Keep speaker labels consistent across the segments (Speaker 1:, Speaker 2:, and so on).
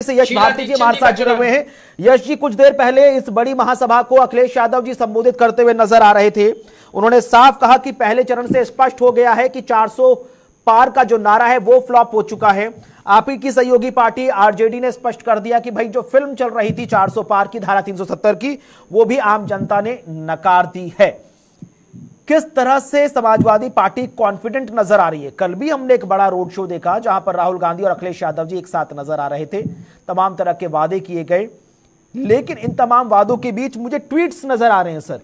Speaker 1: से यश भारती जी हमारे साथ जुड़े हुए हैं। यश जी, कुछ देर पहले इस बड़ी महासभा को अखिलेश यादव जी संबोधित करते हुए नजर आ रहे थे। उन्होंने साफ कहा कि पहले चरण से स्पष्ट हो गया है कि 400 पार का जो नारा है वो फ्लॉप हो चुका है। आप ही की सहयोगी पार्टी आरजेडी ने स्पष्ट कर दिया कि भाई जो फिल्म चल रही थी 400 पार की, धारा 370 की, वो भी आम जनता ने नकार दी है। किस तरह से समाजवादी पार्टी कॉन्फिडेंट नजर आ रही है? कल भी हमने एक बड़ा रोड शो देखा जहां पर राहुल गांधी और अखिलेश यादव जी एक साथ नजर आ रहे थे। तमाम तरह के वादे किए गए, लेकिन इन तमाम वादों के बीच मुझे ट्वीट्स नजर आ रहे हैं सर,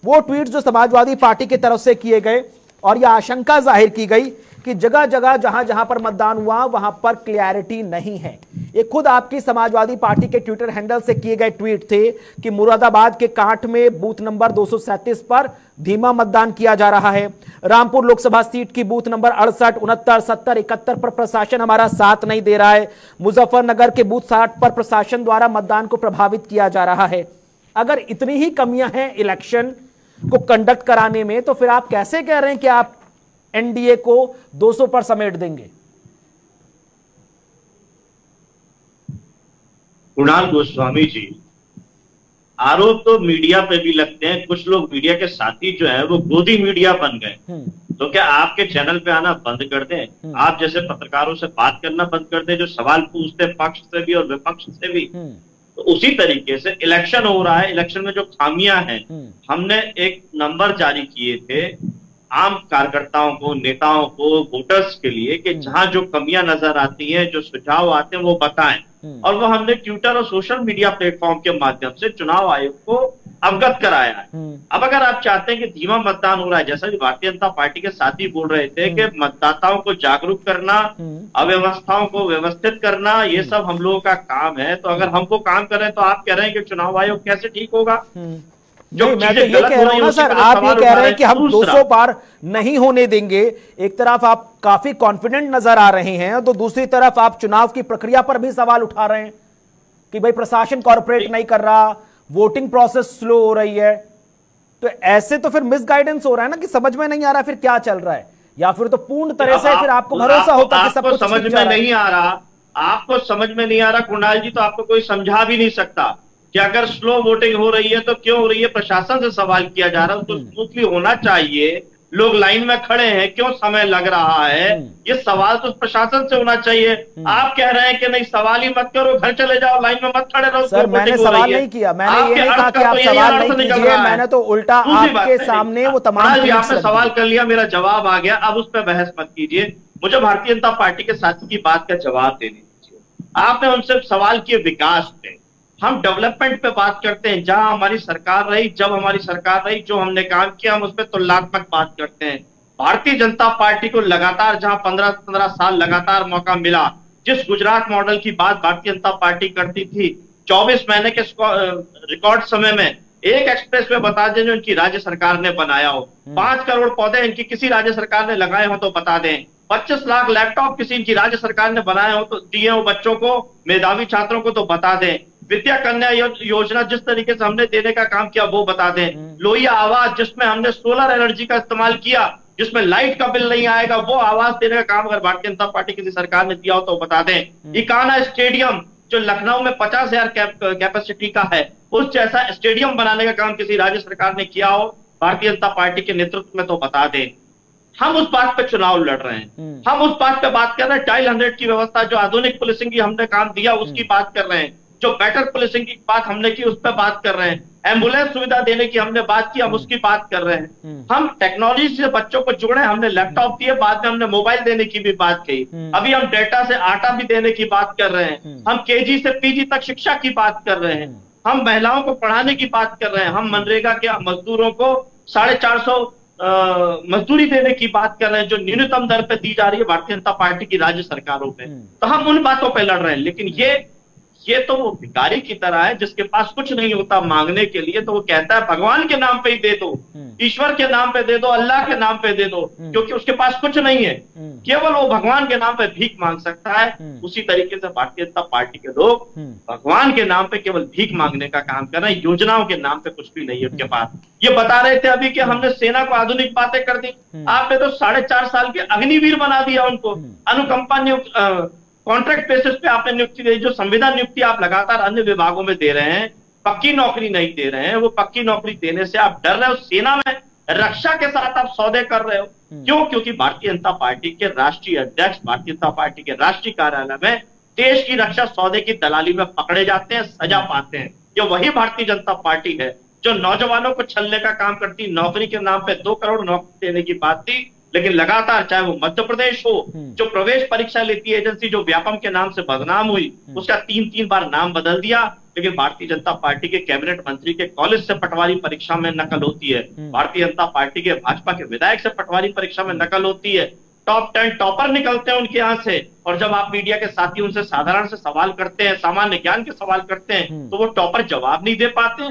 Speaker 1: वो ट्वीट्स जो समाजवादी पार्टी की तरफ से किए गए, और यह आशंका जाहिर की गई कि जगह जगह जहां जहां पर मतदान हुआ वहां पर क्लैरिटी नहीं है। ये खुद आपकी समाजवादी पार्टी के ट्विटर हैंडल से किए गए ट्वीट थे कि मुरादाबाद के कांठ में बूथ नंबर 237 पर धीमा मतदान किया जा रहा है। रामपुर लोकसभा सीट की बूथ नंबर 68, 69, 70, 71 पर प्रशासन हमारा साथ नहीं दे रहा है। मुजफ्फरनगर के बूथ 60 पर प्रशासन द्वारा मतदान को प्रभावित किया जा रहा है। अगर इतनी ही कमियां हैं इलेक्शन को कंडक्ट कराने में, तो फिर आप कैसे कह रहे हैं कि आप एनडीए को 200 पर समेट देंगे?
Speaker 2: कुणाल गोस्वामी जी, आरोप तो मीडिया पे भी लगते हैं। कुछ लोग मीडिया के साथी जो है वो गोदी मीडिया बन गए। तो क्या आपके चैनल पे आना बंद कर दें? आप जैसे पत्रकारों से बात करना बंद कर दें, जो सवाल पूछते पक्ष से भी और विपक्ष से भी। तो उसी तरीके से इलेक्शन हो रहा है, इलेक्शन में जो खामियां हैं, हमने एक नंबर जारी किए थे आम कार्यकर्ताओं को, नेताओं को, वोटर्स के लिए कि जहां जो कमियां नजर आती हैं, जो सुझाव आते हैं वो बताएं। और वो हमने ट्विटर और सोशल मीडिया प्लेटफॉर्म के माध्यम से चुनाव आयोग को अवगत कराया है। अब अगर आप चाहते हैं कि धीमा मतदान हो रहा है, जैसा कि भारतीय जनता पार्टी के साथी बोल रहे थे कि मतदाताओं को जागरूक करना, अव्यवस्थाओं को व्यवस्थित करना, ये सब हम लोगों का काम है। तो अगर हमको काम करें तो आप कह रहे हैं कि चुनाव आयोग कैसे ठीक होगा?
Speaker 1: नहीं, मैं तो ये कह रहा हूं ना सर, आप ये कह रहे हैं कि हम 200 पार नहीं होने देंगे। एक तरफ आप काफी कॉन्फिडेंट नजर आ रहे हैं, तो दूसरी तरफ आप चुनाव की प्रक्रिया पर भी सवाल उठा रहे हैं कि भाई प्रशासन कॉर्पोरेट नहीं कर रहा, वोटिंग प्रोसेस स्लो हो रही है। तो ऐसे तो फिर मिसगाइडेंस हो रहा है ना, कि समझ में नहीं आ रहा फिर क्या चल रहा है, या फिर तो पूर्ण तरह से फिर आपको भरोसा होता कि सब कुछ
Speaker 2: समझ में नहीं आ रहा। आपको समझ में नहीं आ रहा कुणाल जी, तो आपको कोई समझा भी नहीं सकता कि अगर स्लो वोटिंग हो रही है तो क्यों हो रही है। प्रशासन से सवाल किया जा रहा है, उसको स्मूथली होना चाहिए। लोग लाइन में खड़े हैं, क्यों समय लग रहा है, ये सवाल तो प्रशासन से होना चाहिए। आप कह रहे हैं कि नहीं सवाल ही मत करो, घर चले जाओ, लाइन में मत खड़े रहो।
Speaker 1: सर मैंने सवाल नहीं किया, मैंने ये नहीं कहा कि आप सवाल नहीं कीजिए, मैंने तो उल्टा आपके सामने वो तमाम
Speaker 2: आपने सवाल कर लिया, मेरा जवाब आ गया, अब उस पर बहस मत कीजिए। मुझे भारतीय जनता पार्टी के साथी की बात का जवाब देने दीजिए। आपने उनसे सवाल किए विकास पे, हम डेवलपमेंट पे बात करते हैं। जहां हमारी सरकार रही, जब हमारी सरकार रही, जो हमने काम किया हम उस पर तुलनात्मक बात करते हैं। भारतीय जनता पार्टी को लगातार जहां 15 साल लगातार मौका मिला, जिस गुजरात मॉडल की बात भारतीय जनता पार्टी करती थी, 24 महीने के रिकॉर्ड समय में एक एक्सप्रेस वे बता दें जो इनकी राज्य सरकार ने बनाया हो, 5 करोड़ पौधे इनकी किसी राज्य सरकार ने लगाए हो तो बता दें, 25 लाख लैपटॉप किसी इनकी राज्य सरकार ने बनाए हो तो दिए हो बच्चों को, मेधावी छात्रों को तो बता दें, विद्या कन्या योजना जिस तरीके से हमने देने का काम किया वो बता दें, लोहिया आवास जिसमें हमने सोलर एनर्जी का इस्तेमाल किया, जिसमें लाइट का बिल नहीं आएगा, वो आवास देने का काम अगर भारतीय जनता पार्टी किसी सरकार ने दिया हो तो बता दें। इकाना स्टेडियम जो लखनऊ में 50,000 कैपेसिटी का है, उस जैसा स्टेडियम बनाने का काम किसी राज्य सरकार ने किया हो भारतीय जनता पार्टी के नेतृत्व में तो बता दें। हम उस बात पे चुनाव लड़ रहे हैं, हम उस बात पे बात कर रहे हैं। टाइल 100 की व्यवस्था जो आधुनिक पुलिसिंग की हमने काम दिया उसकी बात कर रहे हैं, जो बेटर पुलिसिंग की बात हमने की उस पर बात कर रहे हैं, एम्बुलेंस सुविधा देने की हमने बात की, हम उसकी बात कर रहे हैं। हम टेक्नोलॉजी से बच्चों को जुड़े, हमने लैपटॉप दिए, बाद में हमने मोबाइल देने की भी बात की, अभी हम डेटा से आटा भी देने की बात कर रहे हैं, हम केजी से पीजी तक शिक्षा की बात कर रहे हैं, हम महिलाओं को पढ़ाने की बात कर रहे हैं, हम मनरेगा के मजदूरों को 450 मजदूरी देने की बात कर रहे हैं जो न्यूनतम दर पे दी जा रही है भारतीय जनता पार्टी की राज्य सरकारों पे। तो हम उन बातों पे लड़ रहे हैं। लेकिन ये तो वो भिखारी की तरह है जिसके पास कुछ नहीं होता मांगने के लिए, तो वो कहता है भगवान के नाम पे ही दे दो, ईश्वर के नाम पे दे दो, अल्लाह के नाम पे दे दो, क्योंकि उसके पास कुछ नहीं है, केवल वो भगवान के नाम पे भीख मांग सकता है। उसी तरीके से भारतीय जनता पार्टी के लोग भगवान के नाम पे केवल भीख मांगने का काम कर रहे हैं, योजनाओं के नाम पे कुछ भी नहीं है उनके पास। ये बता रहे थे अभी कि हमने सेना को आधुनिक बातें कर दी, आपने तो 4.5 साल के अग्निवीर बना दिया उनको, अनुकंपा कॉन्ट्रैक्ट बेसिस पे आपने नियुक्ति दी, जो संविदा नियुक्ति आप लगातार अन्य विभागों में दे रहे हैं, पक्की नौकरी नहीं दे रहे हैं। वो पक्की नौकरी देने से आप डर रहे हो। सेना में रक्षा के साथ आप सौदे कर रहे हो। क्यों? क्योंकि भारतीय जनता पार्टी के राष्ट्रीय अध्यक्ष, भारतीय जनता पार्टी के राष्ट्रीय कार्यालय में देश की रक्षा सौदे की दलाली में पकड़े जाते हैं, सजा पाते हैं। ये वही भारतीय जनता पार्टी है जो नौजवानों को छलने का काम करती। नौकरी के नाम पे 2 करोड़ नौकरी देने की बात थी, लेकिन लगातार, चाहे वो मध्य प्रदेश हो, जो प्रवेश परीक्षा लेती है एजेंसी, जो व्यापम के नाम से बदनाम हुई, उसका 3-3 बार नाम बदल दिया। लेकिन भारतीय जनता पार्टी के कैबिनेट मंत्री के कॉलेज से पटवारी परीक्षा में नकल होती है। भारतीय जनता पार्टी के भाजपा के विधायक से पटवारी परीक्षा में नकल होती है। टॉप 10 टॉपर निकलते हैं उनके यहाँ से। और जब आप मीडिया के साथी उनसे साधारण से सवाल करते हैं, सामान्य ज्ञान के सवाल करते हैं, तो वो टॉपर जवाब नहीं दे पाते।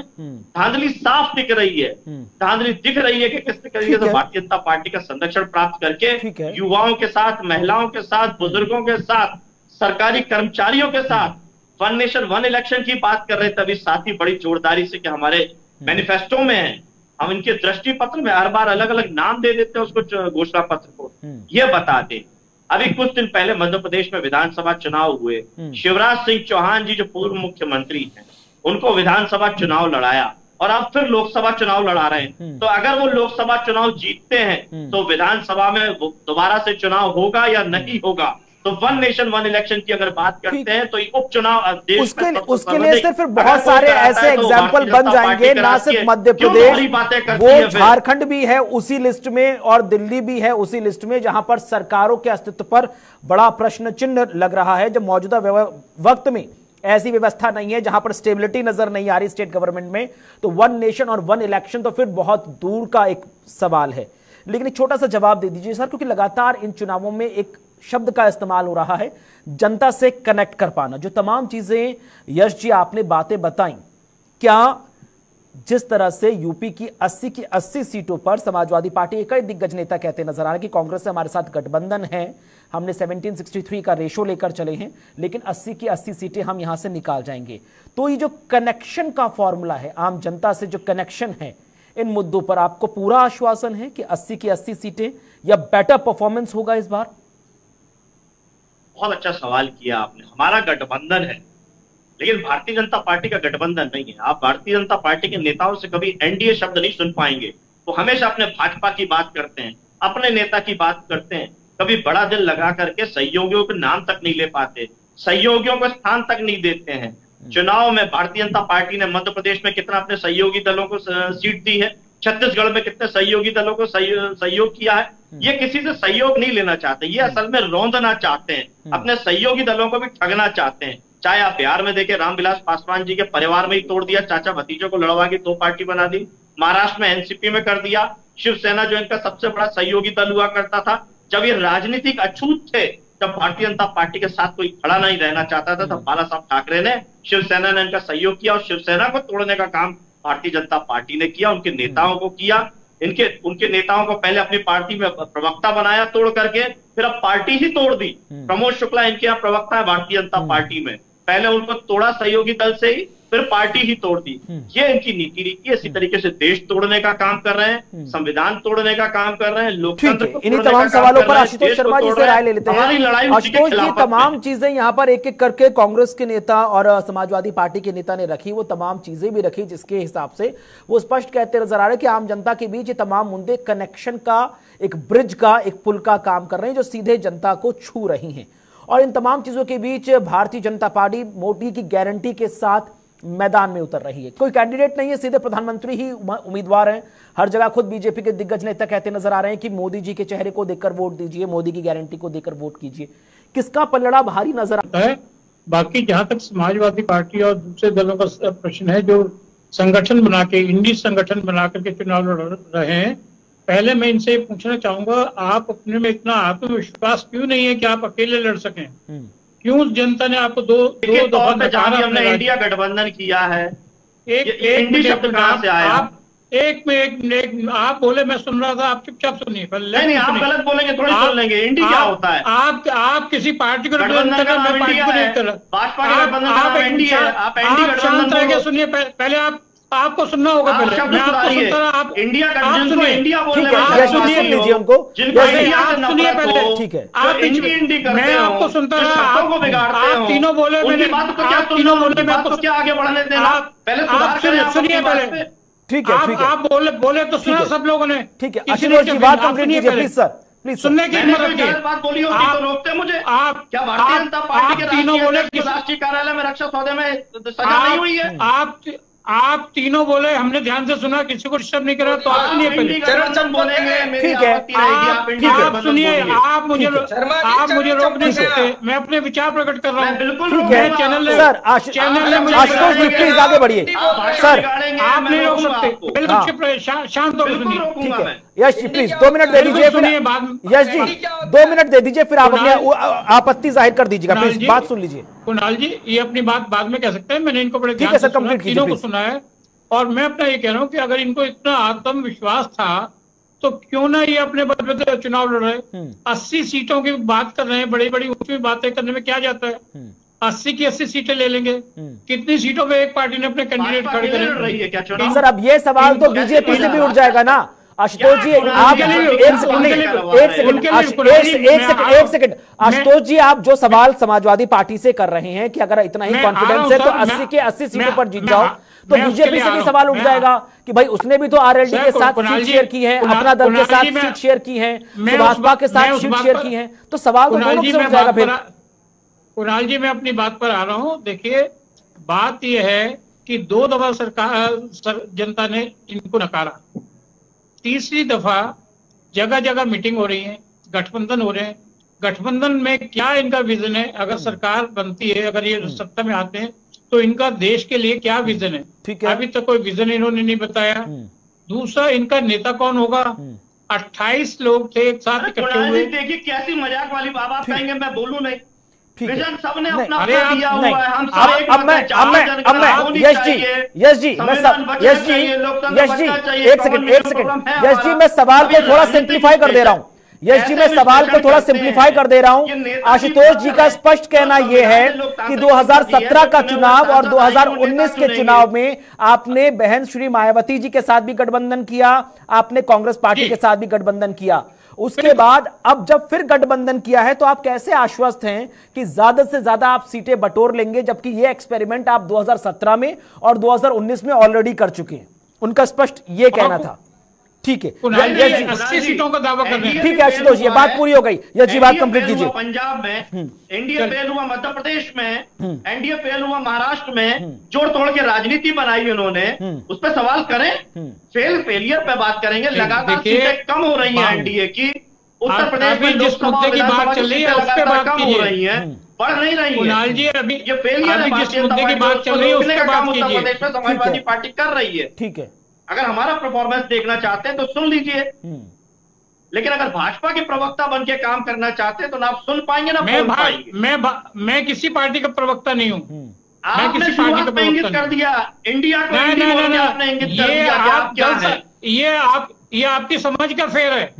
Speaker 2: धांधली साफ दिख रही है। धांधली दिख रही है कि किस तरीके से भारतीय जनता पार्टी का संरक्षण प्राप्त करके युवाओं के साथ, महिलाओं के साथ, बुजुर्गों के साथ, सरकारी कर्मचारियों के साथ वन नेशन वन इलेक्शन की बात कर रहे हैं। तभी साथी बड़ी जोरदारी से कि हमारे मैनिफेस्टो में है, हम इनके दृष्टि पत्र में हर बार अलग अलग नाम दे देते हैं उसको, घोषणा पत्र को। ये बता दे, अभी कुछ दिन पहले मध्य प्रदेश में विधानसभा चुनाव हुए। शिवराज सिंह चौहान जी जो पूर्व मुख्यमंत्री हैं, उनको विधानसभा चुनाव लड़ाया और अब फिर लोकसभा चुनाव लड़ा रहे हैं। तो अगर वो लोकसभा चुनाव जीतते हैं तो विधानसभा में दोबारा से चुनाव होगा या नहीं होगा? तो वन नेशन वन इलेक्शन की अगर बात करते हैं तो उपचुनाव
Speaker 1: उसके लिए से फिर बहुत सारे ऐसे एग्जाम्पल बन जाएंगे, ना सिर्फ मध्य प्रदेश, वो झारखंड भी है उसी लिस्ट में और दिल्ली भी है उसी लिस्ट में, जहां पर सरकारों के अस्तित्व पर बड़ा प्रश्न चिन्ह लग रहा है। जब मौजूदा वक्त में ऐसी व्यवस्था नहीं है, जहां पर स्टेबिलिटी नजर नहीं आ रही स्टेट गवर्नमेंट में, तो वन नेशन और वन इलेक्शन तो फिर बहुत दूर का एक सवाल है। लेकिन एक छोटा सा जवाब दे दीजिए सर, क्योंकि लगातार इन चुनावों में एक शब्द का इस्तेमाल हो रहा है, जनता से कनेक्ट कर पाना। जो तमाम चीजें यश जी आपने बातें बताई, क्या जिस तरह से यूपी की 80 की 80 सीटों पर समाजवादी पार्टी के कई दिग्गज नेता कहते नजर आ रहे हैं कि कांग्रेस से हमारे साथ गठबंधन है, हमने 1763 का रेशो लेकर चले हैं, लेकिन 80 की 80 सीटें हम यहां से निकाल जाएंगे। तो ये जो कनेक्शन का फॉर्मूला है, आम जनता से जो कनेक्शन है, इन मुद्दों पर आपको पूरा आश्वासन है कि 80 की 80 सीटें या बेटर परफॉर्मेंस होगा इस बार?
Speaker 2: बहुत अच्छा सवाल किया आपने। हमारा गठबंधन है, लेकिन भारतीय जनता पार्टी का गठबंधन नहीं है। आप भारतीय जनता पार्टी के नेताओं से कभी एनडीए शब्द नहीं सुन पाएंगे। वो हमेशा अपने भाजपा की बात करते हैं, अपने नेता की बात करते हैं। कभी बड़ा दिल लगा करके सहयोगियों के नाम तक नहीं ले पाते, सहयोगियों को स्थान तक नहीं देते हैं। चुनाव में भारतीय जनता पार्टी ने मध्य प्रदेश में कितना अपने सहयोगी दलों को सीट दी है, छत्तीसगढ़ में कितने सहयोगी दलों को सहयोग किया है। ये किसी से सहयोग नहीं लेना चाहते, ये असल में रौंदना चाहते हैं, अपने सहयोगी दलों को भी ठगना चाहते हैं। चाहे आप बिहार में देखें, रामविलास पासवान जी के परिवार में ही तोड़ दिया, चाचा भतीजों को लड़वा के 2 पार्टी बना दी। महाराष्ट्र में एनसीपी में कर दिया। शिवसेना जो इनका सबसे बड़ा सहयोगी दल हुआ करता था, जब ये राजनीतिक अछूत थे, जब भारतीय जनता पार्टी के साथ कोई खड़ा नहीं रहना चाहता था, तब बाला साहब ठाकरे ने, शिवसेना ने इनका सहयोग किया और शिवसेना को तोड़ने का काम भारतीय जनता पार्टी ने किया, उनके नेताओं को किया। उनके नेताओं को पहले अपनी पार्टी में प्रवक्ता बनाया तोड़ करके, फिर अब पार्टी ही तोड़ दी। प्रमोद शुक्ला इनके यहाँ प्रवक्ता है भारतीय जनता पार्टी में। पहले उनको तोड़ा सहयोगी दल से ही, फिर पार्टी ही तोड़ दी। ये इनकी नीति रही। इसी तरीके से देश तोड़ने का काम कर रहे हैं, संविधान तोड़ने का काम कर रहे हैं, लोकतंत्र को
Speaker 1: इन्हीं तमाम सवालों पर आशुतोष शर्मा जी से राय ले लेते हैं। आशुतोष, ये तमाम चीजें यहाँ पर एक एक करके कांग्रेस के नेता और समाजवादी पार्टी के नेता ने रखी, वो तमाम चीजें भी रखी जिसके हिसाब से वो स्पष्ट कहते नजर आ रहे हैं कि आम जनता के बीच ये तमाम मुद्दे कनेक्शन का, एक ब्रिज का, एक पुल का काम कर रहे हैं जो सीधे जनता को छू रही हैं। और इन तमाम चीजों के बीच भारतीय जनता पार्टी मोदी की गारंटी के साथ मैदान में उतर रही है। कोई कैंडिडेट नहीं है, सीधे प्रधानमंत्री ही उम्मीदवार हैं। हर जगह खुद बीजेपी के दिग्गज नेता कहते नजर आ रहे हैं कि मोदी जी के चेहरे को देखकर वोट दीजिए, मोदी की गारंटी को देकर वोट कीजिए। किसका पलड़ा भारी नजर आता है?
Speaker 3: बाकी जहां तक समाजवादी पार्टी और दूसरे दलों का प्रश्न है, जो संगठन बना के, इंडी संगठन बना करके चुनाव लड़ रहे हैं, पहले मैं इनसे पूछना चाहूंगा, आप अपने में इतना आत्मविश्वास क्यों नहीं है कि आप अकेले लड़ सकें? क्यों जनता ने आपको दो दफा
Speaker 2: हमने इंडिया गठबंधन किया है?
Speaker 3: एक शब्द कहां से आया? आप एक आप बोले, मैं सुन रहा था, आप चुपचाप सुनिए।
Speaker 2: नहीं, आप गलत बोलेंगे, थोड़ी सुन लेंगे। इंडी क्या होता है?
Speaker 3: आप किसी पार्टी को
Speaker 2: गठबंधन का नाम इंडिया है, भाजपा के गठबंधन का नाम इंडिया है। आप शांत रह के
Speaker 3: सुनिए। पहले आपको सुनना होगा पहले। मैं आपको सुनता रहा, आप
Speaker 2: इंडिया का
Speaker 3: आप
Speaker 2: जिनको
Speaker 3: सुनिए,
Speaker 2: इंडिया बोलने
Speaker 1: ठीक है,
Speaker 2: वाले
Speaker 1: यश जी सुन लीजिए उनको,
Speaker 2: जिनको
Speaker 1: यश जी
Speaker 2: इंडिया
Speaker 3: आप
Speaker 2: से
Speaker 3: सुनिए
Speaker 2: नफरत
Speaker 3: पहले,
Speaker 2: हो,
Speaker 1: ठीक है,
Speaker 3: आप
Speaker 2: जो इंडी करते
Speaker 3: मैं
Speaker 2: हो,
Speaker 3: आपको सुनता
Speaker 2: जो
Speaker 3: रहा,
Speaker 2: शब्दों को बिगाड़ते
Speaker 3: आप
Speaker 2: हो,
Speaker 3: तीनों बोले,
Speaker 2: उनकी
Speaker 3: मैंने
Speaker 2: बात को क्या
Speaker 3: आप
Speaker 2: सुनना,
Speaker 3: तीनों बोले,
Speaker 2: उनकी
Speaker 3: मैं
Speaker 2: बात को क्या आगे बढ़ने देना, पहले सुधार करें आप
Speaker 3: सुनिए
Speaker 2: अपनी बात
Speaker 3: पहले,
Speaker 2: पे।
Speaker 1: ठीक है, ठीक है,
Speaker 3: आप बोले तो सुना सब लोगों ने,
Speaker 1: ठीक है।
Speaker 3: किसी ने
Speaker 1: आशुतोष जी बात
Speaker 3: आप
Speaker 1: कंप्लीट
Speaker 3: सुनिए
Speaker 1: कीजिए
Speaker 3: पहले।
Speaker 1: Please sir, please sir.
Speaker 3: सुनने की
Speaker 2: मैंने
Speaker 3: हिम्मत
Speaker 2: कोई
Speaker 3: रखिए।
Speaker 2: गलत बात बोली होगी तो रोकते मुझे।
Speaker 3: आप
Speaker 2: क्या भारतीय जनता पार्टी के
Speaker 3: तीनों बोले
Speaker 2: राष्ट्रीय राष्ट्रीय कार्यालय में रक्षा सौदे में सजा नहीं हुई है?
Speaker 3: आप तीनों बोले, हमने ध्यान से सुना, किसी को डिस्टर्ब नहीं करा, तो आप सुनिए पहले।
Speaker 2: चरण बोलेंगे, मेरी
Speaker 1: ठीक है,
Speaker 2: आपत्ति रहेगी, आप इंडी
Speaker 3: आप
Speaker 2: गठबंधन
Speaker 3: सुनिए,
Speaker 2: बोलिए।
Speaker 3: आप मुझे रोक नहीं सकते, मैं अपने विचार प्रकट कर रहा
Speaker 2: मैं
Speaker 3: हूँ।
Speaker 2: बिल्कुल
Speaker 1: ठीक
Speaker 2: रोकूंगा
Speaker 1: है,
Speaker 3: चैनल ने
Speaker 1: सर
Speaker 3: चैनल ने मुझे
Speaker 1: आशुतोष जी प्लीज आगे बढ़िए सर,
Speaker 3: आप नहीं रोक सकते, बिल्कुल
Speaker 1: हाँ।
Speaker 3: चुप रहे, शांत होकर
Speaker 2: बिल्कुल
Speaker 3: सुनिए।
Speaker 1: ठीक
Speaker 2: रोकूंगा
Speaker 1: है
Speaker 2: मैं।
Speaker 1: यश जी प्लीज 2 मिनट दे दीजिए,
Speaker 3: सुनिए
Speaker 1: फिर
Speaker 3: बाद
Speaker 1: यश जी 2 मिनट दे दीजिए, फिर आप अपनी आपत्ति जाहिर कर दीजिएगा,
Speaker 3: कुणाल
Speaker 1: प्लीज
Speaker 3: जी,
Speaker 1: बात सुन लीजिए।
Speaker 3: कुणाल जी, ये अपनी बात बाद में कह सकते हैं, मैंने इनको बड़े
Speaker 1: ठीक
Speaker 3: ध्यान
Speaker 1: है
Speaker 3: से
Speaker 1: सर,
Speaker 3: सुना,
Speaker 1: कंप्लीट कीजिए,
Speaker 3: तीनों को
Speaker 1: प्लीज।
Speaker 3: सुना है, और मैं अपना ये कह रहा हूँ कि अगर इनको इतना आत्मविश्वास था तो क्यों ना ये अपने बदले चुनाव लड़ रहे। 80 सीटों की बात कर रहे हैं, बड़ी बड़ी ऊंची बातें करने में क्या जाता है। 80 की 80 सीटें ले लेंगे, कितनी सीटों पे एक पार्टी ने अपने कैंडिडेट खड़े करे।
Speaker 1: सर अब ये सवाल तो बीजेपी से भी उठ जाएगा ना आशुतोष जी, आप एक सेकंड आशुतोष जी, आप जो सवाल समाजवादी पार्टी से कर रहे हैं कि अगर इतना ही कॉन्फिडेंस है तो 80 के 80 सीटों पर जीत जाओ, तो बीजेपी से भी सवाल उठ जाएगा कि भाई उसने भी तो आरएलडी के साथ सीट शेयर की है, अपना दल के साथ सीट शेयर की है, भाजपा के साथ सीट शेयर की है, तो सवाल तो दोनों से उठ जाएगा फिर।
Speaker 3: कुणाल जी, मैं अपनी बात पर आ रहा हूं। देखिए, बात यह है कि 2 दफा सरकार जनता ने इनको नकारा, तीसरी दफा जगह जगह मीटिंग हो रही है, गठबंधन हो रहे हैं। गठबंधन में क्या इनका विजन है, अगर सरकार बनती है, अगर ये सत्ता में आते हैं, तो इनका देश के लिए क्या विजन है।
Speaker 1: ठीक है,
Speaker 3: अभी तक कोई विजन इन्होंने नहीं बताया। दूसरा, इनका नेता कौन होगा। 28 लोग थे एक साथ इकट्ठे हुए।
Speaker 2: देखिए कैसी मजाक वाली बात, आप कहेंगे मैं बोलूं नहीं,
Speaker 1: ठीक है,
Speaker 2: विजन सबने अपना
Speaker 3: अरे
Speaker 2: अपना दिया हुआ है। हम सब एक
Speaker 1: अब मैं यश जी एक सेकंड यश जी, मैं सवाल को थोड़ा सिंप्लीफाई कर दे रहा हूं। यश जी, मैं सवाल को थोड़ा सिंप्लीफाई कर दे रहा हूं। आशुतोष जी का स्पष्ट कहना यह है कि 2017 का चुनाव और 2019 के चुनाव में आपने बहन श्री मायावती जी के साथ भी गठबंधन किया, आपने कांग्रेस पार्टी के साथ भी गठबंधन किया। उसके बाद अब जब फिर गठबंधन किया है तो आप कैसे आश्वस्त हैं कि ज्यादा से ज्यादा आप सीटें बटोर लेंगे, जबकि ये एक्सपेरिमेंट आप 2017 में और 2019 में ऑलरेडी कर चुके हैं? उनका स्पष्ट ये कहना था। ठीक है,
Speaker 3: 80 सीटों का दावा कर रहे हैं।
Speaker 1: ठीक है आशुतोष, ये बात पूरी हो गई। यश जी बात कंप्लीट कीजिए।
Speaker 2: पंजाब में एनडीए फेल हुआ, मध्य प्रदेश में एनडीए फेल हुआ, महाराष्ट्र में जोड़ तोड़ के राजनीति बनाई उन्होंने, उस पर सवाल करें। फेलियर पे बात करेंगे। लगातार सीटें कम हो रही है एनडीए की। उत्तर प्रदेश में
Speaker 3: जिस मुद्दे की बात चल रही है उस पर बात
Speaker 2: कम हो रही है, बढ़ नहीं रही है।
Speaker 3: कुणाल जी, अभी
Speaker 2: ये फेलियर है,
Speaker 3: जिस मुद्दे की बात चल रही है उस पर बात
Speaker 2: उत्तर
Speaker 3: कीजिए।
Speaker 2: प्रदेश में समाजवादी पार्टी कर रही है।
Speaker 1: ठीक है,
Speaker 2: अगर हमारा परफॉर्मेंस देखना चाहते हैं तो सुन लीजिए, लेकिन अगर भाजपा के प्रवक्ता बन के काम करना चाहते हैं तो ना आप सुन पाएंगे ना बोल पाएंगे।
Speaker 3: मैं किसी पार्टी का प्रवक्ता नहीं हूँ।
Speaker 2: आपने शुरुआत में इंगित कर दिया, इंडिया को आपने इंगित कर दिया कि आप क्या है।
Speaker 3: ये आपकी समझ का फेर है।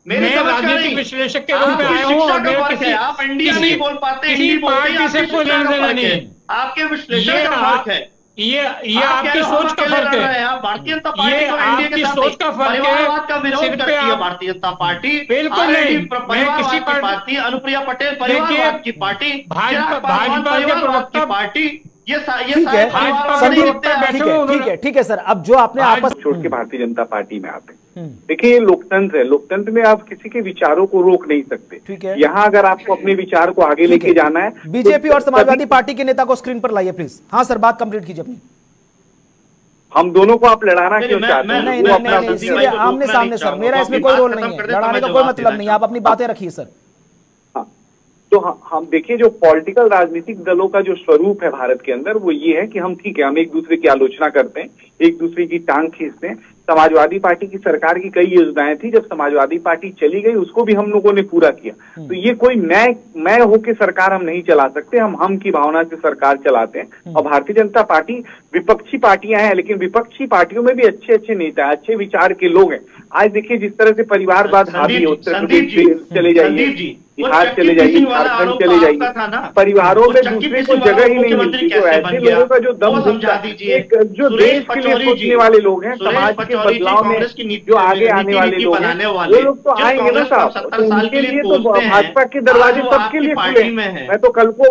Speaker 2: मैं
Speaker 3: राजनीतिक विश्लेषक के रूप में आया हूँ और
Speaker 2: आप इंडिया नहीं बोल पाते,
Speaker 3: किसी पार्टी से कोई लेना देना नहीं है।
Speaker 2: आपके विश्लेषण का फर्क है।
Speaker 3: ये आपकी सोच का फर्क है।
Speaker 2: भारतीय जनता पार्टी को इंडिया के
Speaker 3: सोच का फर्क है।
Speaker 2: परिवारवाद का विरोध करती है भारतीय जनता पार्टी।
Speaker 3: बिल्कुल नहीं, मैं किसी
Speaker 2: पार्टी, अनुप्रिया पटेल परिवारवाद की पार्टी,
Speaker 3: भाजपा के प्रवक्ता
Speaker 2: पार्टी, ये
Speaker 1: ठीक है संदीप, ठीक है सर। अब जो आपने आपस
Speaker 4: छोड़ के भारतीय जनता पार्टी में आते हैं, देखिए ये लोकतंत्र है, लोकतंत्र में आप किसी के विचारों को रोक नहीं सकते।
Speaker 1: ठीक है,
Speaker 4: यहाँ अगर आपको अपने विचार को आगे लेके जाना है,
Speaker 1: बीजेपी और समाजवादी पार्टी के नेता को स्क्रीन पर लाइए प्लीज। हाँ सर, बात कंप्लीट कीजिए अपनी।
Speaker 4: हम दोनों को आप लड़ाना क्यों चाहते हैं?
Speaker 1: नहीं, आमने सामने सर, मेरा इसमें कोई रोल नहीं है, लड़ाने का कोई मतलब नहीं है, आप अपनी बातें रखिए सर।
Speaker 4: तो हम देखिए, जो पॉलिटिकल राजनीतिक दलों का जो स्वरूप है भारत के अंदर, वो ये है कि हम ठीक है, हम एक दूसरे की आलोचना करते हैं, एक दूसरे की टांग खींचते हैं। समाजवादी पार्टी की सरकार की कई योजनाएं थी, जब समाजवादी पार्टी चली गई उसको भी हम लोगों ने पूरा किया। तो ये कोई मैं होके सरकार हम नहीं चला सकते, हम की भावना से सरकार चलाते हैं। और भारतीय जनता पार्टी विपक्षी पार्टियां हैं, लेकिन विपक्षी पार्टियों में भी अच्छे अच्छे नेता, अच्छे विचार के लोग हैं। आज देखिए जिस तरह से परिवारवाद हावी है, उत्तर प्रदेश चले जाइए, बिहार चले जाइए, झारखंड चले जाइए, परिवारों में दूसरे को जगह ही नहीं मिलती। तो ऐसे लोगों का जो दम घुटता, एक जो देश के लिए सोचने वाले लोग हैं, समाज के बदलाव में जो आगे आने वाले लोग हैं, वो लोग तो आएंगे ना साहब। तो उनके लिए तो भाजपा के दरवाजे सबके लिए खुले। मैं तो कल को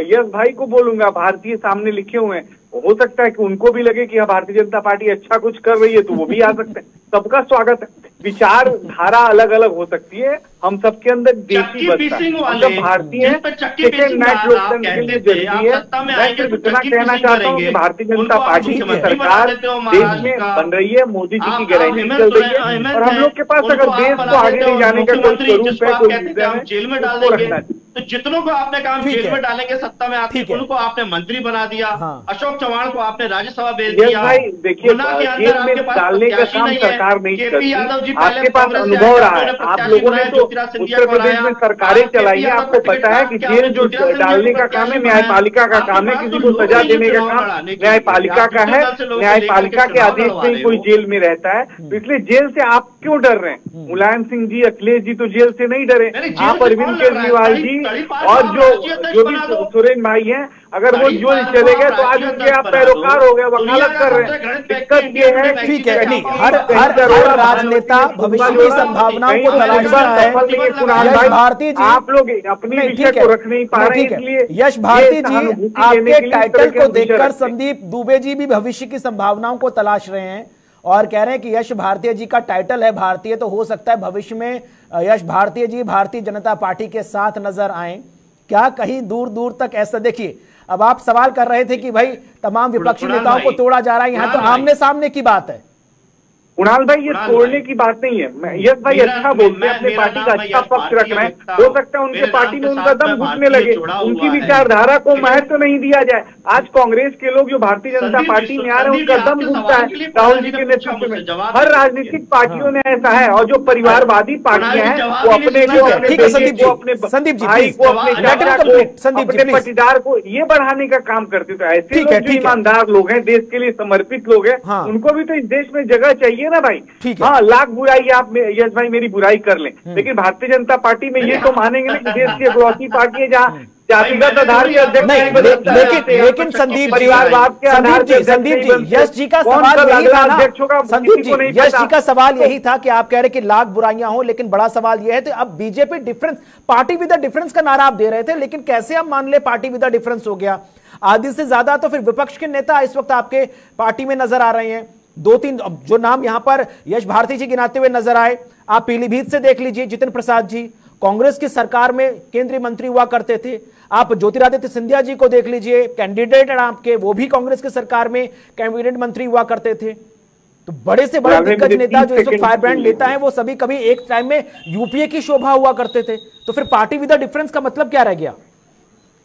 Speaker 4: यश भाई को बोलूंगा, भारतीय सामने लिखे हुए हैं, हो सकता है कि उनको भी लगे कि भारतीय जनता पार्टी अच्छा कुछ कर रही है, तो वो भी आ सकते हैं। सबका स्वागत है। विचारधारा अलग अलग हो सकती है, हम सबके अंदर देशी बसता है, मतलब भारतीय है, सेकेंड मैच लोकतंत्र के लिए जरूरी है। मैं सिर्फ इतना कहना चाहता हूँ कि भारतीय जनता पार्टी की सरकार देश में बन रही है, मोदी जी की गारंटी चल रही है, और हम लोग के पास अगर देश को आगे ले जाने का कोई स्वरूप है, कोई विजन है,
Speaker 2: जेल में
Speaker 4: उसको रखना चाहिए।
Speaker 2: तो जितनों को आपने काम जेल में डालेंगे सत्ता में आके, उनको आपने मंत्री बना दिया। अशोक चौहान को आपने राज्यसभा भेज दिया।
Speaker 4: भाई देखिए, जेल में डालने का काम सरकार नहीं करती। आपके पास अनुभव रहा है, आप लोगों ने तो उत्तर प्रदेश में सरकारें चलाई है, आपको पता है कि जेल जो डालने का काम है न्यायपालिका का काम है, किसी को सजा देने का काम न्यायपालिका का है। न्यायपालिका के आदेश से ही कोई जेल में रहता है, तो इसलिए जेल से आप क्यों डर रहे हैं? मुलायम सिंह जी, अखिलेश जी तो जेल से नहीं डरे। आप अरविंद केजरीवाल जी और जो भी सुरेन भाई हैं, अगर वो जेल चले गए तो आज उनके आप पैरोकार हो गए, वकालत कर रहे हैं। दिक्कत ये है,
Speaker 1: ठीक है, नहीं, हर राजनेता भविष्य की संभावनाओं को तलाशता है। यश भारती जी,
Speaker 4: आप लोग अपनी विषय को रख नहीं पा रहे हैं, इसलिए
Speaker 1: यश भारती जी आपके टाइटल को देखकर संदीप दुबे जी भी भविष्य की संभावनाओं को तलाश रहे हैं और कह रहे हैं कि यश भारतीय जी का टाइटल है भारतीय, तो हो सकता है भविष्य में यश भारतीय जी भारतीय जनता पार्टी के साथ नजर आए। क्या कहीं दूर दूर तक ऐसा? देखिए, अब आप सवाल कर रहे थे कि भाई तमाम विपक्षी नेताओं को तोड़ा जा रहा है, यहाँ तो आमने सामने की बात है।
Speaker 4: कुणाल भाई, ये तोड़ने की बात नहीं है। यश भाई अच्छा बोलते हैं, अपने पार्टी का अच्छा पक्ष रख रहे हैं, हो सकता है उनके पार्टी में उनका दम घुटने लगे, उनकी विचारधारा को महत्व नहीं दिया जाए। आज कांग्रेस के लोग जो भारतीय जनता पार्टी में आ रहे हैं, उनका दम घुटता है राहुल जी के नेतृत्व में। हर राजनीतिक पार्टियों में ऐसा है, और जो परिवारवादी पार्टियां हैं वो अपने बेटे को, अपने भाई को, अपने पटीदार को ये बढ़ाने का काम करते। तो ऐसे लोग जो ईमानदार लोग हैं, देश के लिए समर्पित लोग हैं, उनको भी तो इस देश में जगह चाहिए ना भाई। हाँ, लाख बुराई आप यश भाई मेरी बुराई कर लें, लेकिन भारतीय जनता पार्टी में ये तो मानेंगे ना कि देश की इकलौती पार्टी है जहाँ जातिगत आधार के अध्यक्ष नहीं।
Speaker 1: लेकिन संदीप जी, यश जी का सवाल यही था ना, संदीप जी, यश जी का सवाल यही था कि आप कह रहे कि लाख बुराइयां हो, लेकिन बड़ा सवाल यह है तो अब BJP difference, party with the difference का नारा आप दे रहे थे, लेकिन कैसे आप मान ले पार्टी विद द डिफरेंस हो गया? आधी से ज्यादा तो फिर विपक्ष के नेता इस वक्त आपके पार्टी में नजर आ रहे हैं। दो तीन जो नाम यहां पर यश भारती जी गिनाते हुए नजर आए, आप पीलीभीत से देख लीजिए, जितिन प्रसाद जी कांग्रेस की सरकार में केंद्रीय मंत्री हुआ करते थे। आप ज्योतिरादित्य सिंधिया जी को देख लीजिए, कैंडिडेट आपके, वो भी कांग्रेस की सरकार में कैबिनेट मंत्री हुआ करते थे। तो बड़े से बड़े दिग्गज नेता जो इस वक्त फायर ब्रांड नेता है, वो सभी कभी एक टाइम में यूपीए की शोभा हुआ करते थे। तो फिर पार्टी विद द डिफरेंस का मतलब क्या रह गया?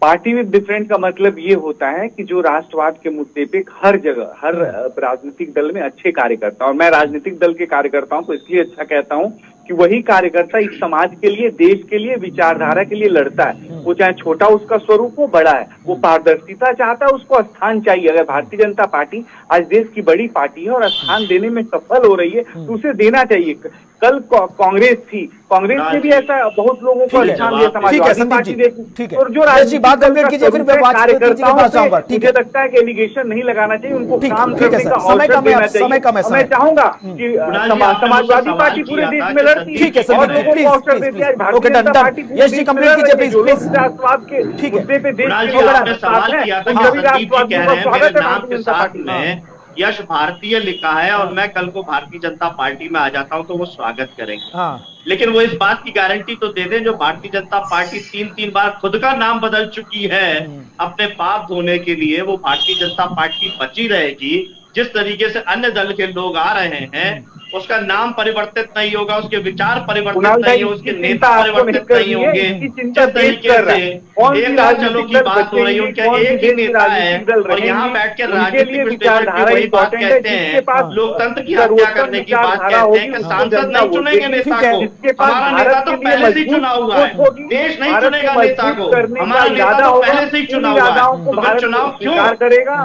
Speaker 4: पार्टी विद डिफरेंट का मतलब ये होता है कि जो राष्ट्रवाद के मुद्दे पे हर जगह, हर राजनीतिक दल में अच्छे कार्यकर्ता, और मैं राजनीतिक दल के कार्यकर्ताओं को इसलिए अच्छा कहता हूं कि वही कार्यकर्ता इस समाज के लिए, देश के लिए, विचारधारा के लिए लड़ता है। वो चाहे छोटा उसका स्वरूप हो, बड़ा है, वो पारदर्शिता चाहता है, उसको स्थान चाहिए। अगर भारतीय जनता पार्टी आज देश की बड़ी पार्टी है और स्थान देने में सफल हो रही है, तो उसे देना चाहिए। कल कांग्रेस थी, कांग्रेस ने भी ऐसा बहुत लोगों को स्थान दिया, समाजवादी पार्टी देखी। और जो कार्यकर्ताओं से मुझे लगता है कि एलिगेशन नहीं लगाना चाहिए, उनको काम करने का अवसर देना चाहिए। मैं चाहूंगा कि समाजवादी पार्टी पूरे देश में लड़ती है और लोगों को अवसर देती है। भारतीय जनता पार्टी राष्ट्रवाद के मुद्दे पे देश में बड़ा साथ है, पंजाबी राष्ट्रवादियों का स्वागत है भारतीय जनता पार्टी में।
Speaker 2: यश भारतीय लिखा है और मैं कल को भारतीय जनता पार्टी में आ जाता हूं तो वो स्वागत करेंगे। लेकिन वो इस बात की गारंटी तो दे दें, जो भारतीय जनता पार्टी 3 बार खुद का नाम बदल चुकी है अपने पाप धोने के लिए, वो भारतीय जनता पार्टी बची रहेगी। जिस तरीके से अन्य दल के लोग आ रहे हैं, उसका नाम परिवर्तित नहीं होगा, उसके विचार परिवर्तित नहीं होंगे, उसके नेता परिवर्तित नहीं होंगे। जिस तरीके से एक दलों की बात हो रही है, उनका एक ही नेता है और यहाँ बैठ के राजनीतिक विश्लेषक वही बात कहते हैं, लोकतंत्र की हत्या करने की बात कहते हैं कि सांसद नहीं चुनेंगे नेता को। हमारा नेता तो पहले से ही चुना हुआ है, देश नहीं चुनेगा नेता को, हमारा नेता तो पहले से ही चुना हुआ है। चुनाव क्यों?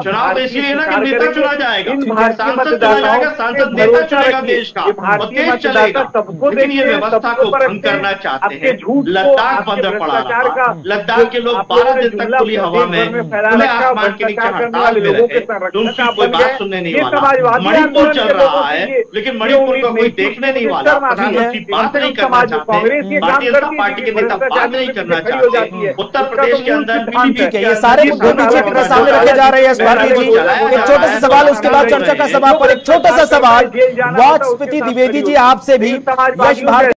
Speaker 2: चुनाव तो इसलिए ना कि नेता चुना जाएगा, सांसद चुना जाएगा, सांसद नेता चुनेगा। देश का,
Speaker 4: ये
Speaker 2: वो
Speaker 4: भारतीय
Speaker 2: देश
Speaker 4: मतदाता
Speaker 2: चलेगा।
Speaker 4: सबको
Speaker 2: लेकिन ये
Speaker 4: देखते हैं,
Speaker 2: व्यवस्था
Speaker 4: सबको
Speaker 2: को भंग
Speaker 4: परखते हैं।
Speaker 2: करना चाहते
Speaker 4: आपके
Speaker 2: हैं।
Speaker 4: झूठ को,
Speaker 2: लद्दाख
Speaker 4: आपके
Speaker 2: बंदर पड़ा
Speaker 4: भ्रष्टाचार
Speaker 2: रहा,
Speaker 4: का
Speaker 2: लद्दाख के लोग
Speaker 4: आप
Speaker 2: 12
Speaker 4: लोगों ने
Speaker 2: दिन तक
Speaker 4: जुमला
Speaker 2: खुली हवा में
Speaker 4: देश भर में फैला
Speaker 2: खुले
Speaker 4: रखा,
Speaker 2: आसमान के नीचे
Speaker 4: भ्रष्टाचार करने
Speaker 2: हड़ताल
Speaker 4: वाले
Speaker 2: में
Speaker 4: लोगों के
Speaker 2: रहे,
Speaker 4: संरक्षक
Speaker 2: उनकी
Speaker 4: आप
Speaker 2: कोई
Speaker 4: बन
Speaker 2: बात
Speaker 4: गए।
Speaker 2: सुनने नहीं
Speaker 4: ये
Speaker 2: वाला।
Speaker 4: समाजवादी
Speaker 2: मणिपुर
Speaker 4: आंदोलन
Speaker 2: चल
Speaker 4: के लोगों
Speaker 2: रहा
Speaker 4: की
Speaker 2: है,
Speaker 4: ये
Speaker 2: लेकिन
Speaker 4: ये
Speaker 2: मणिपुर
Speaker 4: उम्मीद
Speaker 2: को कोई
Speaker 4: नहीं थी।
Speaker 2: देखने नहीं
Speaker 4: मुझे
Speaker 2: वाला।
Speaker 4: शर्म आती है।
Speaker 2: प्रधानमंत्री बात नहीं करना चाहते,
Speaker 4: कांग्रेस ये काम
Speaker 2: भारतीय जनता
Speaker 4: करती है
Speaker 2: पार्टी के
Speaker 4: कि
Speaker 2: नेता
Speaker 4: भ्रष्टाचार
Speaker 2: बात नहीं
Speaker 4: में
Speaker 2: करना
Speaker 4: खड़ी हो जाती
Speaker 2: चाहते।
Speaker 4: है।
Speaker 2: उत्तर
Speaker 4: इसका
Speaker 2: प्रदेश
Speaker 4: तो
Speaker 2: के
Speaker 4: मूल
Speaker 2: अंदर
Speaker 4: सिद्धांत
Speaker 1: ठीक है,
Speaker 2: के
Speaker 1: ये
Speaker 2: अंदर
Speaker 1: सारे
Speaker 2: भी
Speaker 1: मुद्दे
Speaker 2: सारा
Speaker 1: बीजेपी के
Speaker 2: मामला
Speaker 1: सामने रखे जा रहे हैं यश भारती जी।
Speaker 2: चलाया
Speaker 1: एक
Speaker 2: जा
Speaker 1: छोटे
Speaker 2: रहा
Speaker 1: से
Speaker 2: है,
Speaker 1: सवाल, उसके बाद
Speaker 2: चला
Speaker 1: चर्चा का
Speaker 2: रहे हैं।
Speaker 1: सवाल पर एक छोटा सा सवाल। वाचस्पति द्विवेदी जी आपसे भी, यश भारती